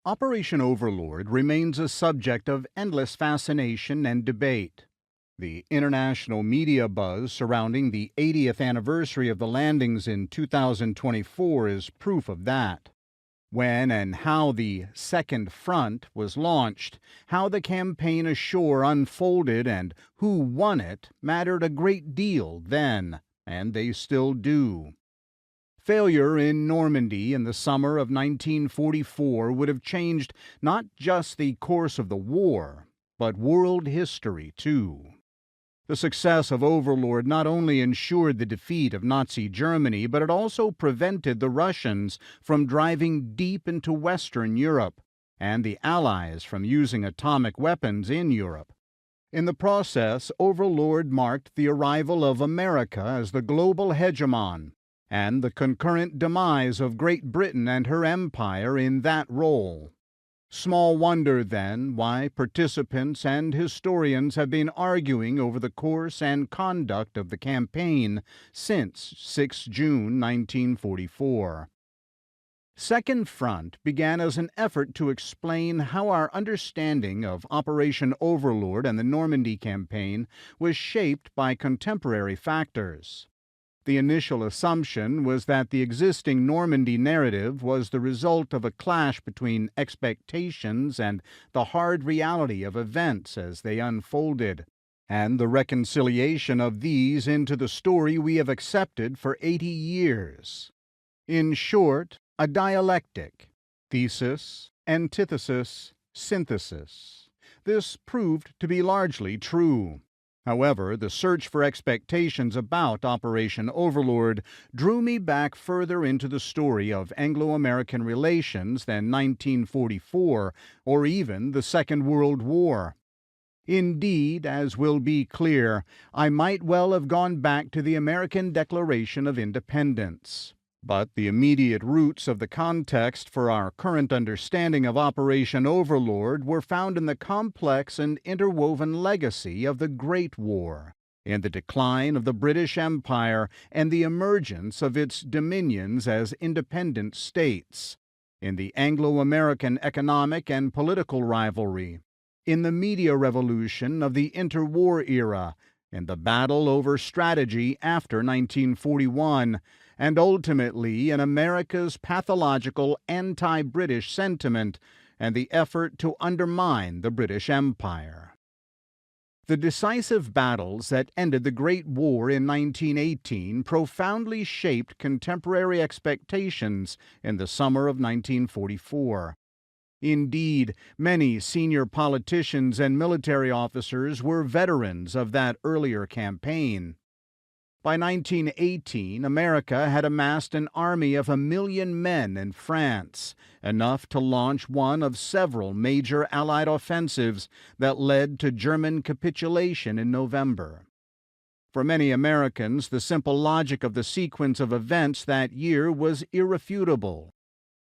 Operation Overlord remains a subject of endless fascination and debate. The international media buzz surrounding the 80th anniversary of the landings in 2024 is proof of that. When and how the Second Front was launched, how the campaign ashore unfolded, and who won it mattered a great deal then, and they still do. Failure in Normandy in the summer of 1944 would have changed not just the course of the war, but world history too. The success of Overlord not only ensured the defeat of Nazi Germany, but it also prevented the Russians from driving deep into Western Europe and the Allies from using atomic weapons in Europe. In the process, Overlord marked the arrival of America as the global hegemon and the concurrent demise of Great Britain and her empire in that role. Small wonder, then, why participants and historians have been arguing over the course and conduct of the campaign since 6 June 1944. Second Front began as an effort to explain how our understanding of Operation Overlord and the Normandy campaign was shaped by contemporary factors. The initial assumption was that the existing Normandy narrative was the result of a clash between expectations and the hard reality of events as they unfolded, and the reconciliation of these into the story we have accepted for 80 years. In short, a dialectic: thesis, antithesis, synthesis. This proved to be largely true. However, the search for expectations about Operation Overlord drew me back further into the story of Anglo-American relations than 1944 or even the Second World War. Indeed, as will be clear, I might well have gone back to the American Declaration of Independence. But the immediate roots of the context for our current understanding of Operation Overlord were found in the complex and interwoven legacy of the Great War, in the decline of the British Empire and the emergence of its dominions as independent states, in the Anglo-American economic and political rivalry, in the media revolution of the interwar era, in the battle over strategy after 1941, and ultimately in America's pathological anti-British sentiment and the effort to undermine the British Empire. The decisive battles that ended the Great War in 1918 profoundly shaped contemporary expectations in the summer of 1944. Indeed, many senior politicians and military officers were veterans of that earlier campaign. By 1918, America had amassed an army of 1 million men in France, enough to launch one of several major Allied offensives that led to German capitulation in November. For many Americans, the simple logic of the sequence of events that year was irrefutable.